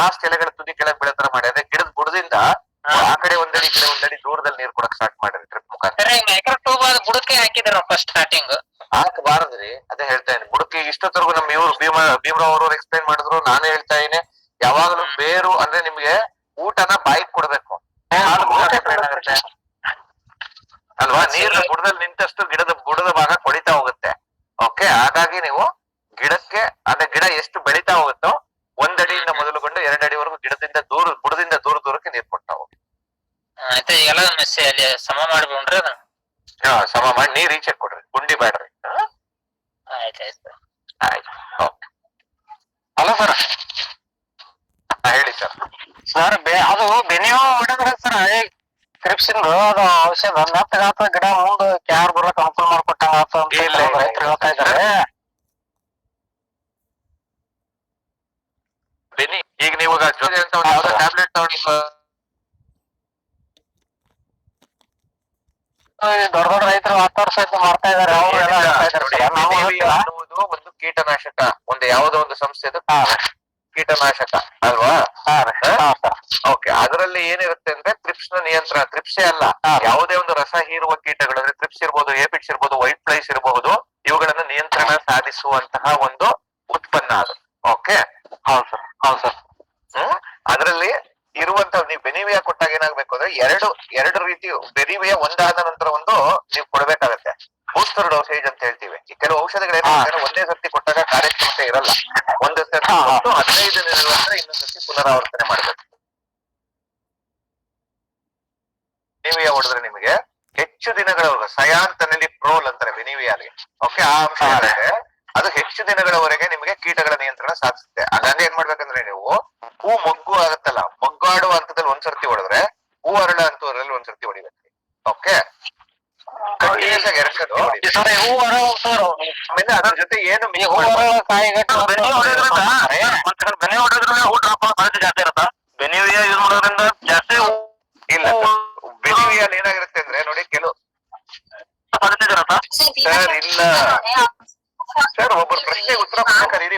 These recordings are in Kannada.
ಲಾಸ್ಟ್ ಎಲೆಗಳ ತುದಿ ಕೆಳಗ್ ಬೀಳೋ ತರ ಮಾಡಿ, ಅದೇ ಗಿಡದ ಬುಡದಿಂದ ಆ ಕಡೆ ಒಂದಡಿ ಈ ಕಡೆ ಒಂದಡಿ ದೂರದಲ್ಲಿ ನೀರ್ ಕೊಡಕ್ ಸ್ಟಾರ್ಟ್ ಮಾಡಿರಿ ಡ್ರಿಪ್ ಮುಖಾಂತರ. ಮೈಕ್ರೋ ಟ್ಯೂಬ್ ಅದು ಬುಡಕ್ಕೆ ಹಾಕಿದ್ರ ಫಸ್ಟ್ ಸ್ಟಾರ್ಟಿಂಗ್ ಹಾಕಬಾರದ್ರಿ, ಅದೇ ಹೇಳ್ತಾ ಇದ್ದೀನಿ. ಬುಡಕ್ಕೆ ಇಷ್ಟೊತ್ತರೆಗೂ ನಮ್ ಇವ್ರು ಭೀಮರಾವ್ ಅವರು ಎಕ್ಸ್ಪ್ಲೈನ್ ಮಾಡಿದ್ರು, ನಾನೇ ಹೇಳ್ತಾ ಇದೀನಿ. ಯಾವಾಗಲೂ ಬೇರು ಅಂದ್ರೆ ನಿಮ್ಗೆ ಊಟನ ಬಾಯಿಗೆ ಕೊಡ್ಬೇಕು ಅಲ್ವಾ. ನೀರ್ ಬುಡದಲ್ಲಿ ನಿಂತಷ್ಟು ಗಿಡದ ಬುಡದ ಭಾಗ ಕೊಳಿತಾ ಹೋಗುತ್ತೆ. ಓಕೆ, ಹಾಗಾಗಿ ನೀವು ಗಿಡಕ್ಕೆ ಅಂದ್ರೆ ಗಿಡ ಎಷ್ಟು ಬೆಳಿತಾ ಹೋಗುತ್ತೋ 1 ಅಡಿಯಿಂದ ಮೊದಲುಗೊಂಡು 2 ಅಡಿವರೆಗೂ ಗಿಡದಿಂದ ಬುಡದಿಂದ ದೂರಕ್ಕೆ ನೀರ್ ಕೊಡ್ತಾ ಹೋಗಿ. ಆಯ್ತಾ, ಎಲ್ಲ ಅಲ್ಲಿ ಸಮ ಮಾಡ್ಕೊಂಡ್ರಿ ಅದ. ಸಮ ಮಾಡಿ ನೀರ್ ಈಚೆ ಕೊಡ್ರಿ, ಗುಂಡಿ ಬೇಡ್ರಿ. ಆಯ್ತಾಯ್ತು ಆಯ್ತು, ಓಕೆ. Hello sir. ಹೇಳಿ ಸರ್. ಸರ್ ಅದು ಬೆನಿಯೋ ಹೊಡೆದ್ರೆ ಸರ್ ಕ್ರಿಪ್ಸಿಂದು ಅದು ಔಷಧ ಮೆತ್ತಗಾತ ಗಿಡ ಮುಂದೆ ಕ್ಯಾರ್ ಬರ್ಲಕ್ ಅನುಕೂಲ ಮಾಡ್ಕೊಟ್ಟಂಗ ರೈತರು ಹೇಳ್ತಾ ಇದಾರೆ. ಬೆನಿ ಈಗ ನೀವು ಯಾವ್ದೋ ಟ್ಯಾಬ್ಲೆಟ್ ತಗೊಂಡು ದೊಡ್ಡ ದೊಡ್ಡ ರೈತರು 10 ವರ್ಷ ಮಾಡ್ತಾ ಇದಾರೆ. ಅನ್ನುವುದು ಒಂದು ಕೀಟನಾಶಕ, ಒಂದು ಯಾವುದೋ ಒಂದು ಸಂಸ್ಥೆದು ಕೀಟನಾಶಕ ಅಲ್ವಾ? ಓಕೆ, ಅದರಲ್ಲಿ ಏನಿರುತ್ತೆ ಅಂದ್ರೆ ತ್ರಿಪ್ಸ್ ನ ನಿಯಂತ್ರಣ. ತ್ರಿಪ್ಸೇ ಅಲ್ಲ, ಯಾವುದೇ ಒಂದು ರಸ ಹೀರುವ ಕೀಟಗಳು ಅಂದ್ರೆ ತ್ರಿಪ್ಸ್ ಇರ್ಬೋದು, ಏಪಿಡ್ಸ್ ಇರ್ಬೋದು, ವೈಟ್ ಫ್ಲೈಸ್ ಇರಬಹುದು, ಇವುಗಳನ್ನ ನಿಯಂತ್ರಣ ಸಾಧಿಸುವಂತಹ ಒಂದು ಉತ್ಪನ್ನ ಅದು. ಓಕೆ, ಹೌದು ಸರ್, ಹೌದು ಸರ್. ಅದರಲ್ಲಿ ಇರುವಂತ ನೀವು ಬೆನಿವಿಯಾ ಕೊಟ್ಟಾಗ ಏನಾಗ್ಬೇಕು ಅಂದ್ರೆ ಎರಡು ರೀತಿ ಬೆನಿವಿಯಾ ಒಂದಾದ ನಂತರ ಒಂದು ನೀವು ಕೊಡ್ಬೇಕಾಗತ್ತೆ. ಬೂಸ್ಟರ್ ಡೋಸೇಜ್ ಅಂತ ಹೇಳ್ತೀವಿ. ಈ ಕೆಲವು ಔಷಧಿಗಳೇನಂದ್ರೆ ಒಂದೇ ಸರ್ತಿ ಕೊಟ್ಟಾಗ ಕಾರ್ಯಕ್ಷಮತೆ ಇರಲ್ಲ. ಒಂದು ಸರ್ತಿ 15 ದಿನಗಳ ನಂತರ ಇನ್ನೊಂದು ಸರ್ತಿ ಪುನರಾವರ್ತನೆ ಮಾಡ್ಬೇಕು. ಬೆನಿವಿಯಾ ಹೊಡೆದ್ರೆ ನಿಮಗೆ ಹೆಚ್ಚು ದಿನಗಳವರೆಗೂ ಸಯಾಂತನಲ್ಲಿ ಪ್ರೋಲ್ ಅಂತಾರೆ ಬೆನಿವಿಯಾಲಿ. ಓಕೆ, ಆ ಅಂಶ ಏನಿದೆ ಅದು ಹೆಚ್ಚು ದಿನಗಳವರೆಗೆ ನಿಮಗೆ ಕೀಟಗಳ ನಿಯಂತ್ರಣ ಸಾಧಿಸುತ್ತೆ. ಹಾಗಾಗಿ ಏನ್ ಮಾಡ್ಬೇಕಂದ್ರೆ ನೀವು ಹೂ ಮೊಗ್ಗು ಆಗುತ್ತಲ್ಲ, ಮೊಗ್ಗಾಡುವ ಹಂತದಲ್ಲಿ ಒಂದ್ಸರ್ತಿ ಹೊಡೆದ್ರೆ ಹೂ ಅರಳ ಹಂತದಲ್ಲಿ ಒಂದ್ಸರ್ತಿ ಹೊಡಿಬೇಕು. ಓಕೆ, ಕಂಟಿನ್ಯೂಸ್ ಆಗಿ 2 ಸರ್ತಿ ಹೊಡಿ. ಆಮೇಲೆ ಅದ್ರ ಜೊತೆ ಏನು ಬೆನಿವಿಯಾ ಯೂಸ್ ಮಾಡೋದ್ರಿಂದ ಜಾಸ್ತಿ ಇಲ್ಲ. ಬೆನಿವಿಯಲ್ಲಿ ಏನಾಗಿರುತ್ತೆ ಅಂದ್ರೆ ನೋಡಿ, ಕೆಲವು ಸರ್ ಇಲ್ಲ ಸರ್, ಒಬ್ಬರು ಪ್ರಶ್ನೆ ಉತ್ತರ ಕೊಡ್ಬೇಕಾದ್ರೆ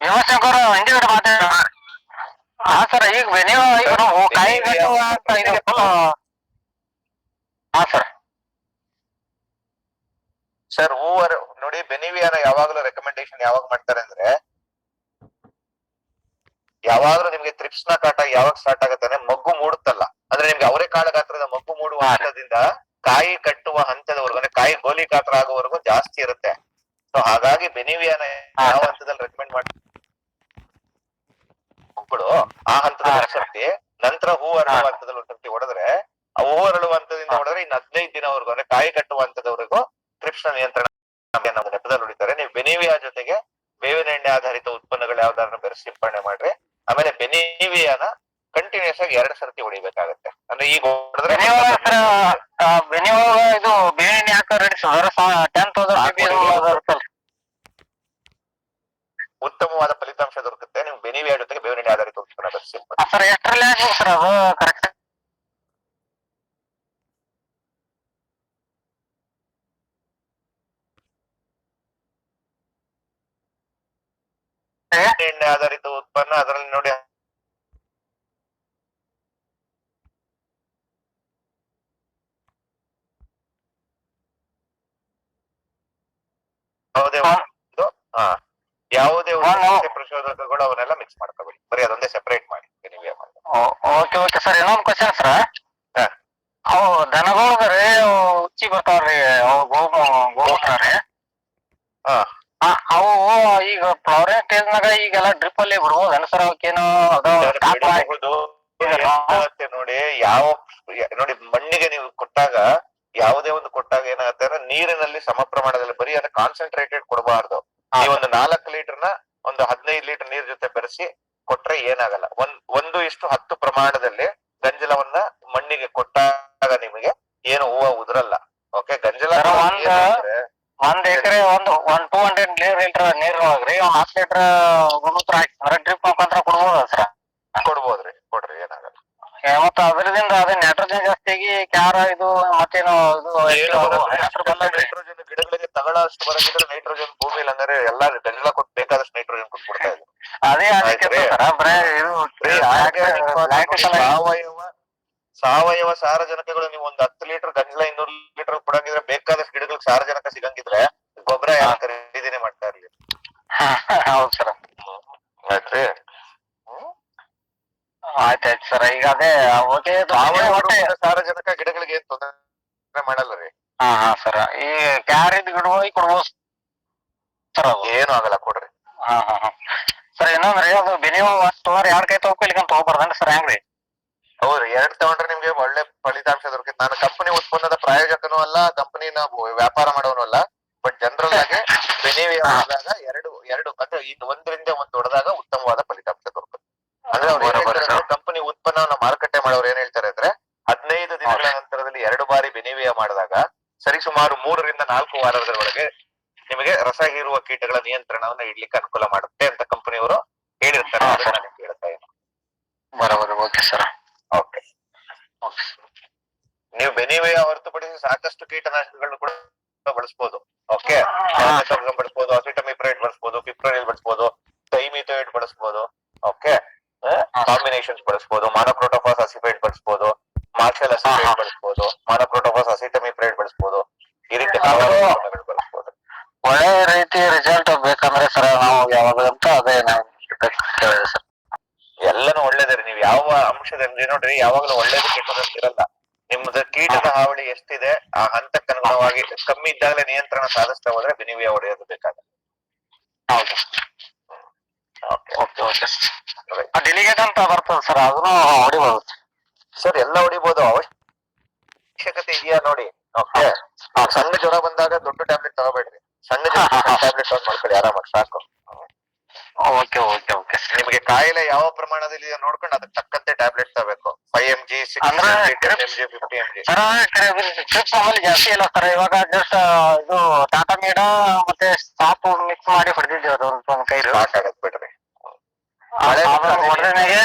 ಭೀಮಶಂಕರ್ ಹಿಂದಿಗಡೆ ಮಾತಾಡ. ಹಾ ಸರ್, ಈಗ ಬೆನಿಯೋ ಈಗ ನಾವು ಕಾಯಿ ಹಾ ಸರ್. ಸರ್ ಹೂವರ್ ನೋಡಿ, ಬೆನಿವಿಯಾನ ಯಾವಾಗ್ಲೂ ರೆಕಮೆಂಡೇಶನ್ ಯಾವಾಗ ಮಾಡ್ತಾರೆ ಅಂದ್ರೆ, ಯಾವಾಗ್ಲೂ ನಿಮ್ಗೆ ತ್ರಿಪ್ಸ್ ನ ಕಾಟ ಯಾವಾಗ ಸ್ಟಾರ್ಟ್ ಆಗುತ್ತೆ ಅಂದ್ರೆ ಮಗ್ಗು ಮೂಡುತ್ತಲ್ಲ, ಅಂದ್ರೆ ನಿಮ್ಗೆ ಅವರೇ ಕಾಳ ಗಾತ್ರದ ಮಗ್ಗು ಮೂಡುವ ಹಂತದಿಂದ ಕಾಯಿ ಕಟ್ಟುವ ಹಂತದವರೆಗೂ, ಅಂದ್ರೆ ಕಾಯಿ ಗೋಲಿ ಗಾತ್ರ ಆಗೋವರೆಗೂ ಜಾಸ್ತಿ ಇರುತ್ತೆ. ಸೊ ಹಾಗಾಗಿ ಬೆನಿವಿಯಾನ ಯಾವ ಹಂತದಲ್ಲಿ ರೆಕಮೆಂಡ್ ಮಾಡಿ ಮಕ್ಕಳು ಆ ಹಂತದಲ್ಲಿ ಒಂದ್ಸರ್ತಿ, ನಂತರ ಹೂ ಅರಳುವ ಹಂತದಲ್ಲಿ ಒಂದ್ಸರ್ತಿ ಹೊಡೆದ್ರೆ, ಆ ಹೂ ಅರಳುವ ಹಂತದಿಂದ ಹೊಡೆದ್ರೆ ಇನ್ನು 15 ದಿನವರೆಗೂ ಅಂದ್ರೆ ಕಾಯಿ ಕಟ್ಟುವ ಹಂತದವರೆಗೂ ಟ್ರಿಪ್ಸ್ ನ ನಿಯಂತ್ರಣ ನಮ್ಮ ನೆಪದಲ್ಲಿ ಹೊಡಿತಾರೆ. ನೀವು ಬೆನಿವಿಯಾ ಜೊತೆಗೆ ಬೇವಿನ ಎಣ್ಣೆ ಆಧಾರಿತ ಉತ್ಪನ್ನಗಳು ಯಾವ್ದಾದ್ರು ಬೆರೆಸಿ ಸಿಂಪಡಣೆ ಮಾಡ್ರಿ. ಆಮೇಲೆ ಬೆನಿವಿಯಾನ ಕಂಟಿನ್ಯೂಸ್ ಆಗಿ 2 ಸರ್ತಿ ಹೊಡಿಬೇಕಾಗತ್ತೆ. ಅಂದ್ರೆ ಈಗ ಹೊಡೆದ್ರೆ ಬೆನಿಯೋ ಇದು ಬೇವಿನ ಎಣ್ಣೆ ಹಾಕಿ 10,000 ಉತ್ತಮವಾದ ಫಲಿತಾಂಶ ದೊರಕುತ್ತೆ. ನೀವು ಬೆನಿವಿಯಾ ಜೊತೆಗೆ ಬೇವಿನ ಎಣ್ಣೆ ಆಧಾರಿತ ಉತ್ಪನ್ನ ಬೆರೆಸಿ ಸರ್. ಎಷ್ಟರಲ್ಲಿ ಹಾಕ್ಬೇಕು ಸರ್ ಅದು ಕರೆಕ್ಟ್? ಎಣ್ಣೆ ಆಧಾರಿತ ಉತ್ಪನ್ನ ಅದರಲ್ಲಿ ನೋಡಿ ಯಾವುದೇ ಪ್ರಚೋದಕಗಳು ಅವನ್ನೆಲ್ಲ ಮಿಕ್ಸ್ ಮಾಡ್ಕೋಬೇಡಿ, ಬರೀ ಅದೊಂದೇ ಸೆಪರೇಟ್ ಮಾಡಿ ಬೆನಿವಿಯಾ ಮಾಡಿ. Okay okay sir. ಇನ್ನೊಂದು ಕ್ವಶನ್ ಸರ್, ಅವು ದನಗಳ್ರಿ ಉಚ್ಚಿ ಬರ್ತಾವ್ರಿ, ಅವು ಗೋಮೂತ್ರ ರೀ, ಅವು ಈಗ ಫ್ಲವರಿಂಗ್ ಸ್ಟೇಜ್ ನಾಗ ಈಗೆಲ್ಲ ಡ್ರಿಪ್ ಅಲ್ಲಿ ಬಿಡ್ಬೋದು ಸರ್? ಅವಕ್ಕೇನು ನೋಡಿ, ನೋಡಿ ಮಣ್ಣಿಗೆ ನೀವು ಕೊಟ್ಟಾಗ, ಯಾವುದೇ ಒಂದು ಕೊಟ್ಟಾಗ ಏನಾಗುತ್ತೆ ಅಂದ್ರೆ ನೀರಿನಲ್ಲಿ ಸಮ ಪ್ರಮಾಣದಲ್ಲಿ ಬರೀ ಅಂದ್ರೆ ಕಾನ್ಸಂಟ್ರೇಟೆಡ್ ಕೊಡಬಾರ್ದು. ನೀವೊಂದು 4 ಲೀಟರ್ನ ಒಂದು 15 ಲೀಟರ್ ನೀರ್ ಜೊತೆ ಬೆರೆಸಿ ಕೊಟ್ರೆ ಏನಾಗಲ್ಲ. 1:10 ಪ್ರಮಾಣದಲ್ಲಿ ಗಂಜಲವನ್ನ ಮಣ್ಣಿಗೆ ಕೊಟ್ಟಾಗ ನಿಮಗೆ ಏನು ಹೂವು ಉದುರಲ್ಲ. ಓಕೆ, ಗಂಜಲ 1 ಎಕರೆ 200 ಲೀಟರ್ ನೀರೊಳಗ್ರಿ 10 ಲೀಟರ್ ಗೋಮೂತ್ರ ಹಾಕಿ ಡ್ರಿಪ್ ಮುಖಾಂತರ ಕೊಡ್ಬೋದ ಸರ್? ಕೊಡ್ಬೋದ್ರಿ, ಕೊಡ್ರಿ, ಏನಾಗಲ್ಲ. ಮತ್ತ ಅದರಿಂದ ಅದೇ ನೈಟ್ರೋಜನ್ ಜಾಸ್ತಿಯಾಗಿ ಕ್ಯಾರ ಇದು ಮತ್ತೇನು ನೈಟ್ರೋಜನ್ ಗಿಡಗಳಿಗೆ ತಗೊಳ್ಳೋ ಅಷ್ಟು ಬರೋದಿದ್ರೆ ನೈಟ್ರೋಜನ್ ಭೂಮಿಲಿ ಅಂದ್ರೆ ಎಲ್ಲಾ ಗಂಜಲ ಕೊಟ್ಟು ಬೇಕಾದಷ್ಟು ನೈಟ್ರೋಜನ್ ಕೊಟ್ಬಿಡ್ತಾ ಇದ್ರು. ಅದೇ ಅದಕ್ಕೆ ಆಯ್ತ್ರಿ? ಸರ ಬರೇ ಇದು Organic black ಸಾವಯವ ಸಾರಜನಕಗಳು ನೀವು ಒಂದು 10 ಲೀಟರ್ ಗಂಜಲ 200 ಲೀಟರ್ ಕೊಡಂಗಿದ್ರೆ ಬೇಕಾದಷ್ಟು ಗಿಡಗಳಿಗೆ ಸಾರಜನಕ ಸಿಗಂಗಿದ್ರೆ ಗೊಬ್ಬರ ಯಾರು ಖರೀದಿನೇ ಮಾಡ್ತಾ ಇರ್ಲಿ. ಹೌದು ಸರ್. ಆಯ್ತ್ರಿ? ಆಯ್ತಾಯ್ತು ಸರ್. ಈಗ ಅದೇ ಓಕೆ ಸಾವಯವ ರೂಪದ ಸಾರಜನಕ ಗಿಡಗಳಿಗೆ ಏನ್ ತೊಂದರೆ ಮಾಡಲ್ಲ ರೀ. ಹಾ ಸರ್. ಈ ಕ್ಯಾರಿದ್ ಗಿಡಗಳಿಗೆ ಕೊಡ್ಬೋದು ಸರ್ ಅದು? ಏನು ಆಗಲ್ಲ ಕೊಡ್ರಿ. ಹಾ ಸರ್. ಇನ್ನೊಂದ್ರಿ ಅದು ಬೆನಿಯೋ ತಗೋರಿ 2 ಕೈ ತಗೋಕೊ ಇಲ್ಲಿಕಂತ ತಗೋಬಾರ್ದನ್ರಿ ಸರ್? ಹೆಂಗ್ರಿ? ಹೌದು, 2 ತಗೊಂಡ್ರೆ ನಿಮ್ಗೆ ಒಳ್ಳೆ ಫಲಿತಾಂಶ ದೊರಕುತ್ತೆ. ನಾನು ಕಂಪನಿ ಉತ್ಪನ್ನದ ಪ್ರಾಯೋಜಕನೂ ಅಲ್ಲ, ಕಂಪನಿನ ವ್ಯಾಪಾರ ಮಾಡೋನು ಅಲ್ಲ. ಬಟ್ ಜನರಲ್ ಆಗಿ ಬೆನಿವಿಯಾ ಹೊಡೆದಾಗ ಎರಡು ಅಂದ್ರೆ ಇನ್ನು ಒಂದರಿಂದ ಒಂದು ಹೊಡೆದಾಗ ಉತ್ತಮವಾದ ಫಲಿತಾಂಶ ದೊರಕುತ್ತೆ. ಅಂದ್ರೆ ಅವ್ರು ಕಂಪನಿ ಉತ್ಪನ್ನವನ್ನ ಮಾರುಕಟ್ಟೆ ಮಾಡೋರು ಏನ್ ಹೇಳ್ತಾರೆ ಅಂದ್ರೆ 15 ದಿನಗಳ ನಂತರದಲ್ಲಿ 2 ಬಾರಿ ಬೆನಿವಿಯಾ ಮಾಡಿದಾಗ ಸರಿಸುಮಾರು 3 ರಿಂದ 4 ವಾರದ ಒಳಗೆ ನಿಮಗೆ ರಸ ಹೀರುವ ಕೀಟಗಳ ನಿಯಂತ್ರಣವನ್ನ ಇಡ್ಲಿಕ್ಕೆ ಅನುಕೂಲ ಮಾಡುತ್ತೆ ಅಂತ ಕಂಪನಿಯವರು ಹೇಳಿರ್ತಾರೆ. ಅದನ್ನ ನಿಮ್ಗೆ ಹೇಳ್ತಾ ಇದ್ದೀನಿ. ಬರೋಬರಿ. Okay sir. ಓಕೆ. ನೀವು ಬೆನಿವಿಯಾ ಹೊರತುಪಡಿಸಿ ಸಾಕಷ್ಟು ಕೀಟನಾಶಕಗಳನ್ನು ಕೂಡ ಬಳಸಬಹುದು. ಓಕೆ, ಬಳಸಬಹುದು, ಅಸಿಟಮಿಪ್ರೈಡ್ ಬಳಸಬಹುದು, ಪಿಪ್ರನಿಲ್ ಬಳಸಬಹುದು, ಡೈಮಿಥೋಯೇಟ್ ಬಳಸಬಹುದು. ಓಕೆ, ಕಾಂಬಿನೇಷನ್ಸ್ ಬಳಸಬಹುದು, ಮಾನೋಕ್ರೋಟೋಫಾಸ್ ಅಸಿಫೈಡ್ ಬಳಸಬಹುದು, ಮಾರ್ಷಲ್ ಅಸಿಫೈಡ್ ಬಳಸಬಹುದು, ಮಾನೋಕ್ರೋಟೋಫಾಸ್ ಅಸಿಟಮಿಪ್ರೈಡ್ ಬಳಸಬಹುದು. ಈ ರೀತಿ ಹಲವಾರು ಬಳಸಬಹುದು. ಒಳ್ಳೆ ರೀತಿ ರಿಸಲ್ಟ್ ಬೇಕಂದ್ರೆ ಸರ್ ನಾವು ಯಾವಾಗಂತ ಅದೇ ನಾವು ಸರ್. ಎಲ್ಲನೂ ಒಳ್ಳೇದೇ. ನೀವು ಯಾವ ಅಂಶದಲ್ಲಿ ನೋಡ್ರಿ, ಯಾವಾಗಲೂ ಒಳ್ಳೇದು ಕೆಟ್ಟದಂತ ಇರಲ್ಲ. ನಿಮ್ದು ಕೀಟದ ಹಾವಳಿ ಎಷ್ಟಿದೆ ಆ ಹಂತಕ್ಕೆ ಅನುಗುಣವಾಗಿ ಕಮ್ಮಿ ಇದ್ದಾಗಲೇ ನಿಯಂತ್ರಣ ಸಾಧಿಸ್ತಾ ಹೋದ್ರೆ ಬೆನಿವಿಯಾ ಹೊಡೆಯೋದು ಬೇಕಾಗುತ್ತೆ. ಹೌದು. ಡೆಲಿಗೇಟ್ ಅಂತ ಬರ್ತದೆ ಸರ್, ಅದನ್ನು ಹೊಡಿಬಹುದು ಸರ್. ಎಲ್ಲ ಹೊಡಿಬಹುದು, ಅವಶ್ಯಕತೆ ಇದೆಯಾ ನೋಡಿ. ಓಕೆ, ಸಣ್ಣ ಜ್ವರ ಬಂದಾಗ ದೊಡ್ಡ ಟ್ಯಾಬ್ಲೆಟ್ ತಗೋಬೇಡ್ರಿ. ಸಣ್ಣ ಟ್ಯಾಬ್ಲೆಟ್ ಮಾಡ್ಕೊಳ್ಳಿ, ಆರಾಮಾಗಿ ಸಾಕು. Okay okay okay. ನಿಮಗೆ ಕಾಯಿಲೆ ಯಾವ ಪ್ರಮಾಣದಲ್ಲಿ ಇದೆ ನೋಡ್ಕೊಂಡು ಅದಕ್ಕೆ ತಕ್ಕಂತೆ ಟ್ಯಾಬ್ಲೆಟ್ ತಗೋಬೇಕು. 5 mg, 6 mg, 10 mg, 50 mg. Trips ಆಮೇಲೆ ಜಾಸ್ತಿ ಇಲ್ಲ ಸರ್. ಇವಾಗ ಜಸ್ಟ್ ಇದು ಟಾಟಾ ಮೀಡ ಮತ್ತೆ ಸಾಪು ಮಿಕ್ಸ್ ಮಾಡಿ ಹೊಡೆದಿದ್ದೇವೆ ಅದೊಂದು ಕೈ ಸ್ಟಾರ್ಟ್ ಆಗತ್ ಬಿಡ್ರಿ. ಮಳೆ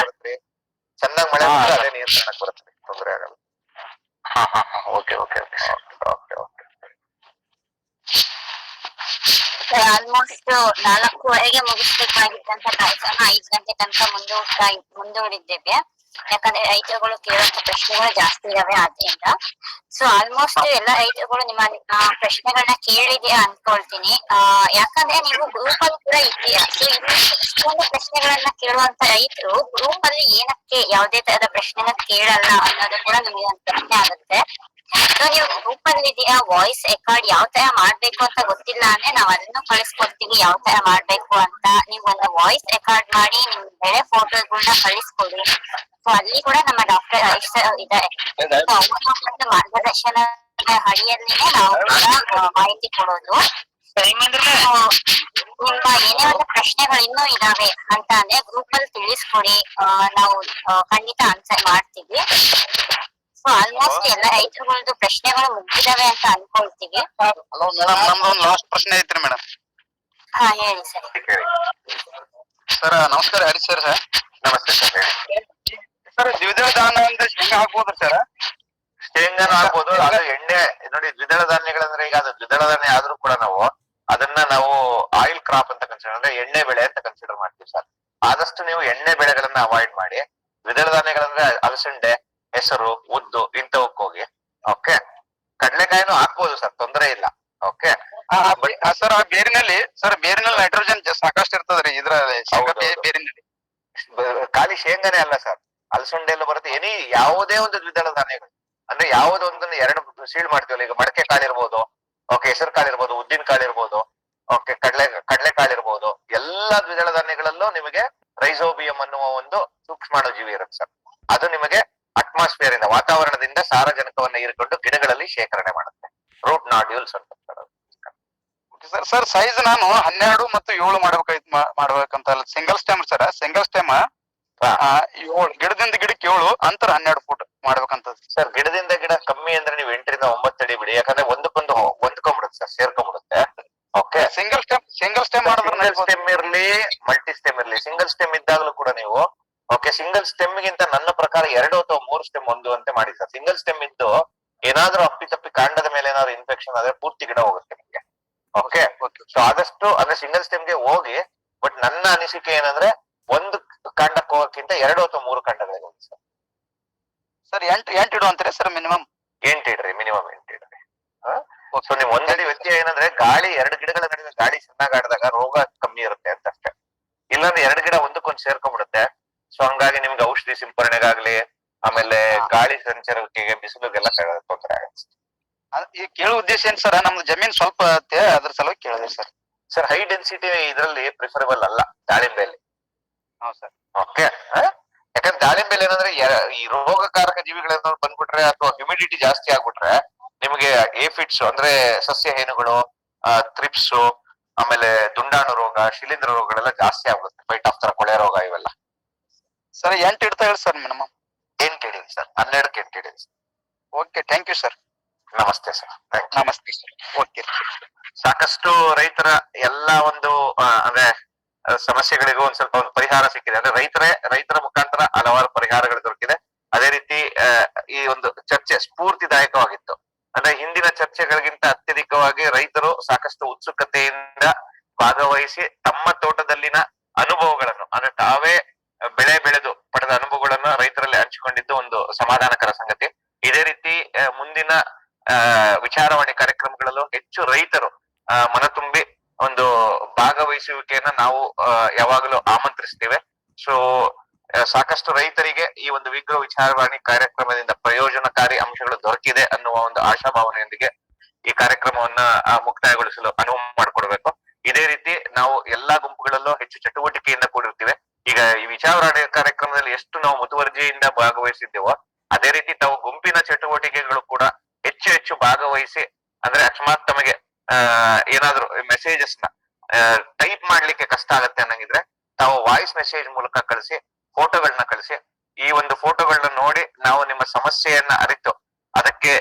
ಚೆನ್ನಾಗಿ ಮಳೆ ಬಂದ್ರೆ ಅದೇ ನಿಯಂತ್ರಣಕ್ಕೆ ಬರುತ್ತೆ, ತೊಂದರೆ ಆಗಲ್ಲ. Okay okay okay okay okay. Almost 4:30ಗೆ ಮುಗಿಸ್ಬೇಕಾಗಿತ್ತಂತ ಕಾರ್ಯಕ್ರಮ 5 ಗಂಟೆ ತನಕ ಮುಂದೂಡಿದ್ದೇವೆ. ಯಾಕಂದ್ರೆ ರೈತರುಗಳು ಕೇಳುವಂತ ಪ್ರಶ್ನೆಗಳು ಜಾಸ್ತಿ ಇದಾವೆ ಆದ್ರಿಂದ. ಸೊ ಆಲ್ಮೋಸ್ಟ್ ಎಲ್ಲ ರೈತರುಗಳು ನಿಮ್ಮ ಪ್ರಶ್ನೆಗಳನ್ನ ಕೇಳಿದೆಯಾ ಅನ್ಕೊಳ್ತೀನಿ. ಯಾಕಂದ್ರೆ ನೀವು ಗ್ರೂಪ್ ಅಲ್ಲಿ ಕೂಡ ಇದ್ದೀರಾ. ಸೊ ಇಲ್ಲಿ ಇಷ್ಟೊಂದು ಪ್ರಶ್ನೆಗಳನ್ನ ಕೇಳುವಂತ ರೈತರು ಗ್ರೂಪ್ ಅಲ್ಲಿ ಏನಕ್ಕೆ ಯಾವುದೇ ತರದ ಪ್ರಶ್ನೆನ ಕೇಳಲ್ಲ ಅನ್ನೋದು ಕೂಡ ನಿಮಗೆ ಒಂದು ಪ್ರಶ್ನೆ ಆಗುತ್ತೆ. ಸೊ ನೀವು ಗ್ರೂಪ್ ಅಲ್ಲಿ ಇದೆಯಾ, ವಾಯ್ಸ್ ರೆಕಾರ್ಡ್ ಯಾವ ತರ ಮಾಡ್ಬೇಕು ಅಂತ ಗೊತ್ತಿಲ್ಲ ಅಂದ್ರೆ ನಾವ್ ಅದನ್ನು ಕಳಿಸ್ಕೊಡ್ತೀವಿ ಯಾವ ತರ ಮಾಡ್ಬೇಕು ಅಂತ. ನೀವು ಒಂದು ವಾಯ್ಸ್ ರೆಕಾರ್ಡ್ ಮಾಡಿ ನಿಮ್ ಬೆಳೆ ಫೋಟೋಗಳನ್ನ ಕಳಿಸ್ಕೊಡಿ. ಸೊ ಅಲ್ಲಿ ಕೂಡ ನಮ್ಮ ಡಾಕ್ಟರ್ ಹರೀಶ್ ಸರ್ ಇದ್ದಾರೆ. ಅವರ ಮಾರ್ಗದರ್ಶನ ಅಡಿಯಲ್ಲಿನೇ ನಾವು ಕೂಡ ಮಾಹಿತಿ ಕೊಡೋದು. ನಿಮ್ಮ ಏನೇ ಒಂದು ಪ್ರಶ್ನೆಗಳು ಇನ್ನೂ ಇದಾವೆ ಅಂತ ಅಂದ್ರೆ ಗ್ರೂಪ್ ಅಲ್ಲಿ ತಿಳಿಸ್ಕೊಡಿ, ನಾವು ಖಂಡಿತ ಆನ್ಸರ್ ಮಾಡ್ತೀವಿ. ಸೊ ಆಲ್ಮೋಸ್ಟ್ ಎಲ್ಲ ರೈತರುಗಳದ್ದು ಪ್ರಶ್ನೆಗಳು ಮುಗಿದಾವೆ ಅಂತ ಅನ್ಕೊಳ್ತೀವಿ. ನಮ್ದೊಂದು ಲಾಸ್ಟ್ ಪ್ರಶ್ನೆ ಐತ್ರಿ ಮೇಡಮ್. ಹಾ ಹೇಳಿ ಸರ್. ಸರ್ ನಮಸ್ಕಾರ ಹರೀಶ್ ಸರ್. ನಮಸ್ತೆ ಸರ್. ಸರ್ ದ್ವಿದಳ ಧಾನ್ಯ ಅಂದ್ರೆ ಶೇಂಗಾ ಹಾಕ್ಬೋದ್ರಿ ಸರ್? ಶೇಂಗಾನು ಹಾಕ್ಬೋದು. ಅದು ಎಣ್ಣೆ ನೋಡಿ, ದ್ವಿದಳ ಧಾನ್ಯಗಳಂದ್ರೆ ಈಗ ಅದು ದ್ವಿದಳ ಧಾನ್ಯ ಆದ್ರೂ ಕೂಡ ಅದನ್ನ ನಾವು ಆಯಿಲ್ ಕ್ರಾಪ್ ಅಂತ ಕನ್ಸಿಡರ್, ಅಂದ್ರೆ ಎಣ್ಣೆ ಬೆಳೆ ಅಂತ ಕನ್ಸಿಡರ್ ಮಾಡ್ತೀವಿ ಸರ್. ಆದಷ್ಟು ನೀವು ಎಣ್ಣೆ ಬೆಳೆಗಳನ್ನ ಅವಾಯ್ಡ್ ಮಾಡಿ. ದ್ವಿದಳ ಧಾನ್ಯಗಳಂದ್ರೆ ಅಲಸಂಡೆ, ಹೆಸರು, ಉದ್ದು ಇಂಥವಕ್ಕೆ ಹೋಗಿ. ಓಕೆ, ಕಡಲೆಕಾಯಿನೂ ಹಾಕ್ಬೋದು ಸರ್, ತೊಂದರೆ ಇಲ್ಲ. ಓಕೆ ಸರ್ ಬೇರಿನಲ್ಲಿ ನೈಟ್ರೋಜನ್ ಸಾಕಷ್ಟು ಇರ್ತದ್ರಿ ಇದ್ರ ಬೇರಿನಲ್ಲಿ. ಖಾಲಿ ಶೇಂಗಾನೇ ಅಲ್ಲ ಸರ್, ಅಲಸಂಡೆಯಲ್ಲೂ ಬರುತ್ತೆ. ಯಾವುದೇ ಒಂದು ದ್ವಿದಳ ಧಾನ್ಯಗಳು ಅಂದ್ರೆ ಯಾವುದೊಂದನ್ನು 2 ಸೀಳ್ ಮಾಡ್ತೀವಲ್ಲ. ಈಗ ಮಡಕೆ ಕಾಳಿರ್ಬೋದು, ಓಕೆ, ಹೆಸರು ಕಾಳಿರ್ಬೋದು, ಉದ್ದಿನ ಕಾಳಿರ್ಬೋದು, ಓಕೆ, ಕಡಲೆ ಕಾಳಿರ್ಬೋದು. ಎಲ್ಲಾ ದ್ವಿದಳ ಧಾನ್ಯಗಳಲ್ಲೂ ನಿಮಗೆ ರೈಸೋಬಿಯಂ ಅನ್ನುವ ಒಂದು ಸೂಕ್ಷ್ಮಾಣುಜೀವಿ ಇರುತ್ತೆ ಸರ್. ಅದು ನಿಮಗೆ ಅಟ್ಮಾಸ್ಫಿಯರ್ ಇಂದ, ವಾತಾವರಣದಿಂದ ಸಾರಜನಕವನ್ನ ಹೀರಿಕೊಂಡು ಗಿಡಗಳಲ್ಲಿ ಶೇಖರಣೆ ಮಾಡುತ್ತೆ. ರೂಟ್ ನಾಡ್ಯೂಲ್ಸ್ ಅಂತ ಸರ್. ಸೈಜ್ ನಾನು 12 ಮತ್ತು 7 ಮಾಡ್ಬೇಕಂತ single stem sir. Single stem 7, ಗಿಡದಿಂದ ಗಿಡಕ್ಕೆ 7, ಅಂತರ 12 ಫೂಟ್ ಮಾಡ್ಬೇಕಂತ ಸರ್. ಗಿಡದಿಂದ ಗಿಡ ಕಮ್ಮಿ ಅಂದ್ರೆ ನೀವು 8 ರಿಂದ 9 ಅಡಿ ಬಿಡಿ. ಯಾಕಂದ್ರೆ ಒಂದಕ್ಕೊಂದು ಹೊಂದ್ಕೊಂಡ್ಬಿಡುತ್ತೆ ಸರ್, ಸೇರ್ಕೊಂಡ್ಬಿಡುತ್ತೆ. ಓಕೆ, ಸಿಂಗಲ್ ಸ್ಟೆಮ್ ಮಾಡಿದ್ರೆ ಸ್ಟೆಮ್ ಇರ್ಲಿ, ಮಲ್ಟಿ ಸ್ಟೆಮ್ ಇರ್ಲಿ, ಸಿಂಗಲ್ ಸ್ಟೆಮ್ ಇದ್ದಾಗಲೂ ಕೂಡ ನೀವು ಓಕೆ, ಸಿಂಗಲ್ ಸ್ಟೆಮ್ ಗಿಂತ ನನ್ನ ಪ್ರಕಾರ 2 ಅಥವಾ 3 ಸ್ಟೆಮ್ ಹೊಂದುವಂತೆ ಮಾಡಿ ಸರ್. ಸಿಂಗಲ್ ಸ್ಟೆಮ್ ಇದ್ದು ಏನಾದ್ರೂ ಅಪ್ಪಿತಪ್ಪಿ ಕಾಂಡದ ಮೇಲೆ ಏನಾದ್ರು ಇನ್ಫೆಕ್ಷನ್ ಆದ್ರೆ ಪೂರ್ತಿ ಗಿಡ ಹೋಗುತ್ತೆ ನಿಮಗೆ. ಓಕೆ. ಓಕೆ ಸೊ ಆದಷ್ಟು ಅಂದ್ರೆ ಸಿಂಗಲ್ ಸ್ಟೆಮ್ಗೆ ಹೋಗಿ, ಬಟ್ ನನ್ನ ಅನಿಸಿಕೆ ಏನಂದ್ರೆ ಒಂದು ಕಾಂಡಕ್ಕೆ ಹೋಗಕ್ಕಿಂತ 2 ಅಥವಾ 3 ಕಾಂಡಗಳಿಗೆ ಹೋಗಿ ಸರ್. ಸರ್ ಎಂಟು ಇಡು ಅಂತಾರೆ ಸರ್ ಮಿನಿಮಮ್. 8 ಇಡ್ರಿ, ಮಿನಿಮಮ್ 8 ಇಡ್ರಿ. ಸೊ ನಿಮ್ ಒಂದಡಿ ವ್ಯತ್ಯಯ ಏನಂದ್ರೆ ಗಾಳಿ 2 ಗಿಡಗಳ ನಡುವೆ ಗಾಳಿ ಚೆನ್ನಾಗ್ ಆಡಿದಾಗ ರೋಗ ಕಮ್ಮಿ ಇರುತ್ತೆ ಅಂತ ಅಷ್ಟೇ. ಇಲ್ಲಾಂದ್ರೆ 2 ಗಿಡ ಒಂದಕ್ಕೊಂದು ಸೇರ್ಕೊಂಡ್ಬಿಡುತ್ತೆ. ಸೊ ಹಂಗಾಗಿ ನಿಮ್ಗೆ ಔಷಧಿ ಸಿಂಪರಣೆಗಾಗ್ಲಿ, ಆಮೇಲೆ ಗಾಳಿ ಸಂಚಾರಕ್ಕೆ, ಬಿಸಿಲಿಗೆಲ್ಲ ತೊಂದರೆ ಆಗುತ್ತೆ. ಈಗ ಕೇಳೋ ಉದ್ದೇಶ ಏನ್ ಸರ್, ನಮ್ದು ಜಮೀನ್ ಸ್ವಲ್ಪ ಅದ್ರ ಸಲುವಾಗಿ ಕೇಳಿದೆ ಸರ್. ಸರ್ ಹೈ ಡೆನ್ಸಿಟಿ ಇದ್ರಲ್ಲಿ ಪ್ರಿಫರಬಲ್ ಅಲ್ಲ ದಾಳಿಂಬೆಯಲ್ಲಿ. ಹೌದು ಸರ್. ಓಕೆ. ಯಾಕಂದ್ರೆ ದಾಳಿಂಬೆಲಿ ಏನಂದ್ರೆ ಈ ರೋಗಕಾರಕ ಜೀವಿಗಳೇನಾದ್ರು ಬಂದ್ಬಿಟ್ರೆ ಅಥವಾ ಹ್ಯುಮಿಡಿಟಿ ಜಾಸ್ತಿ ಆಗ್ಬಿಟ್ರೆ ನಿಮಗೆ ಏಫಿಡ್ಸ್ ಅಂದ್ರೆ ಸಸ್ಯ ಹೇನುಗಳು, ಥ್ರಿಪ್ಸ್, ಆಮೇಲೆ ದುಂಡಾಣು ರೋಗ, ಶಿಲೀಂಧ್ರ ರೋಗಗಳೆಲ್ಲ ಜಾಸ್ತಿ ಆಗುತ್ತೆ. ಫೈಟ್ ಆಫ್ ತರ ಕೊಳೆ ರೋಗ ಇವೆಲ್ಲ. ಸರ್ 8 ಇಡ್ತಾ ಹೇಳಿ ಸರ್ ಮಿನಿಮಮ್. 8 ಇಡೀನಿ ಸರ್, 12ಕ್ಕೆ 8 ಇಡೀನಿ sir. Okay, thank you sir. ನಮಸ್ತೆ ಸರ್. ನಮಸ್ತೆ ಸರ್. ಓಕೆ. ಸಾಕಷ್ಟು ರೈತರ ಎಲ್ಲ ಒಂದು ಅಂದ್ರೆ ಸಮಸ್ಯೆಗಳಿಗೂ ಒಂದ್ ಸ್ವಲ್ಪ ಒಂದು ಪರಿಹಾರ ಸಿಕ್ಕಿದೆ. ಅಂದ್ರೆ ರೈತರ ಮುಖಾಂತರ ಹಲವಾರು ಪರಿಹಾರಗಳು ದೊರಕಿದೆ. ಅದೇ ರೀತಿ ಈ ಒಂದು ಚರ್ಚೆ ಸ್ಫೂರ್ತಿದಾಯಕವಾಗಿತ್ತು. ಅಂದ್ರೆ ಹಿಂದಿನ ಚರ್ಚೆಗಳಿಗಿಂತ ಅತ್ಯಧಿಕವಾಗಿ ರೈತರು ಸಾಕಷ್ಟು ಉತ್ಸುಕತೆಯಿಂದ ಭಾಗವಹಿಸಿ ತಮ್ಮ ತೋಟದಲ್ಲಿನ ಅನುಭವಗಳನ್ನು, ಅಂದ್ರೆ ತಾವೇ ಬೆಳೆ ಬೆಳೆದು ಪಡೆದ ಅನುಭವಗಳನ್ನು ರೈತರಲ್ಲಿ ಹಂಚಿಕೊಂಡಿದ್ದು ಒಂದು ಸಮಾಧಾನಕರ ಸಂಗತಿ. ಇದೇ ರೀತಿ ಮುಂದಿನ ವಿಚಾರವಾಣಿ ಕಾರ್ಯಕ್ರಮಗಳಲ್ಲೂ ಹೆಚ್ಚು ರೈತರು ಮನತುಂಬಿ ಒಂದು ಭಾಗವಹಿಸುವಿಕೆಯನ್ನ ನಾವು ಯಾವಾಗಲೂ ಆಮಂತ್ರಿಸ್ತೇವೆ. ಸೊ ಸಾಕಷ್ಟು ರೈತರಿಗೆ ಈ ಒಂದು ವಿಗ್ರಹ ವಿಚಾರವಾಣಿ ಕಾರ್ಯಕ್ರಮದಿಂದ ಪ್ರಯೋಜನಕಾರಿ ಅಂಶಗಳು ದೊರಕಿದೆ ಅನ್ನುವ ಒಂದು ಆಶಾಭಾವನೆಯೊಂದಿಗೆ ಈ ಕಾರ್ಯಕ್ರಮವನ್ನ ಮುಕ್ತಾಯಗೊಳಿಸಲು ಅನುವು ಮಾಡಿಕೊಡ್ಬೇಕು. ಇದೇ ರೀತಿ ನಾವು ಎಲ್ಲಾ ಗುಂಪುಗಳಲ್ಲೂ ಹೆಚ್ಚು ಚಟುವಟಿಕೆಯಿಂದ ಕೂಡಿರ್ತೀವಿ. ಈಗ ಈ ವಿಚಾರವಾಣಿ ಕಾರ್ಯಕ್ರಮದಲ್ಲಿ ಎಷ್ಟು ನಾವು ಮುತುವರ್ಜಿಯಿಂದ ಭಾಗವಹಿಸಿದ್ದೇವೋ ಅದೇ ರೀತಿ ತಾವು ಗುಂಪಿನ ಚಟುವಟಿಕೆಗಳು ಕೂಡ ಹೆಚ್ಚು ಭಾಗವಹಿಸಿ, ಅಂದ್ರೆ ಅಕಸ್ಮಾತ್ ತಮಗೆ ಏನಾದ್ರು ಮೆಸೇಜಸ್ ನ ಟೈಪ್ ಮಾಡ್ಲಿಕ್ಕೆ ಕಷ್ಟ ಆಗತ್ತೆ ಅನ್ನಂಗಿದ್ರೆ ತಾವು ವಾಯ್ಸ್ ಮೆಸೇಜ್ ಮೂಲಕ ಕಳಿಸಿ, ಫೋಟೋಗಳನ್ನ ಕಳಿಸಿ. ಈ ಒಂದು ಫೋಟೋಗಳನ್ನ ನೋಡಿ ನಾವು ನಿಮ್ಮ ಸಮಸ್ಯೆಯನ್ನ ಅರಿತು ಅದಕ್ಕೆ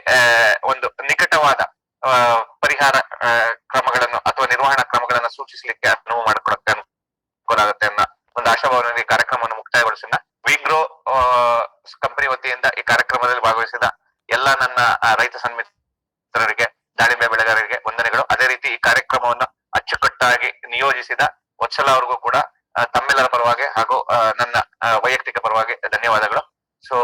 ಒಂದು ನಿಕಟವಾದ ಪರಿಹಾರ ಕ್ರಮಗಳನ್ನು ಅಥವಾ ನಿರ್ವಹಣಾ ಕ್ರಮಗಳನ್ನ ಸೂಚಿಸಲಿಕ್ಕೆ ಅನುವು ಮಾಡಿಕೊಡಕ್ಕೆ ಅನುಕೂಲ ಆಗುತ್ತೆ ಅನ್ನೋ ಒಂದು ಆಶಾಭಾವನೆ ಕಾರ್ಯಕ್ರಮವನ್ನು ಮುಕ್ತಾಯಗೊಳಿಸೋಣ. ವಿಗ್ರೋ ಕಂಪನಿ ವತಿಯಿಂದ ಈ ಕಾರ್ಯಕ್ರಮದಲ್ಲಿ ಭಾಗವಹಿಸಿದ ಎಲ್ಲ ನನ್ನ ರೈತ ಸನ್ಮಿತ್ರರಿಗೆ, ದಾಳಿಂಬೆ ಬೆಳೆಗಾರರಿಗೆ ವಂದನೆಗಳು. ಅದೇ ರೀತಿ ಈ ಕಾರ್ಯಕ್ರಮವನ್ನು ಅಚ್ಚುಕಟ್ಟಾಗಿ ನಿಯೋಜಿಸಿದ ವತ್ಸಲ ಅವ್ರಿಗೂ ಕೂಡ ತಮ್ಮೆಲ್ಲರ ಪರವಾಗಿ ಹಾಗೂ ನನ್ನ ವೈಯಕ್ತಿಕ ಪರವಾಗಿ ಧನ್ಯವಾದಗಳು. ಸೊ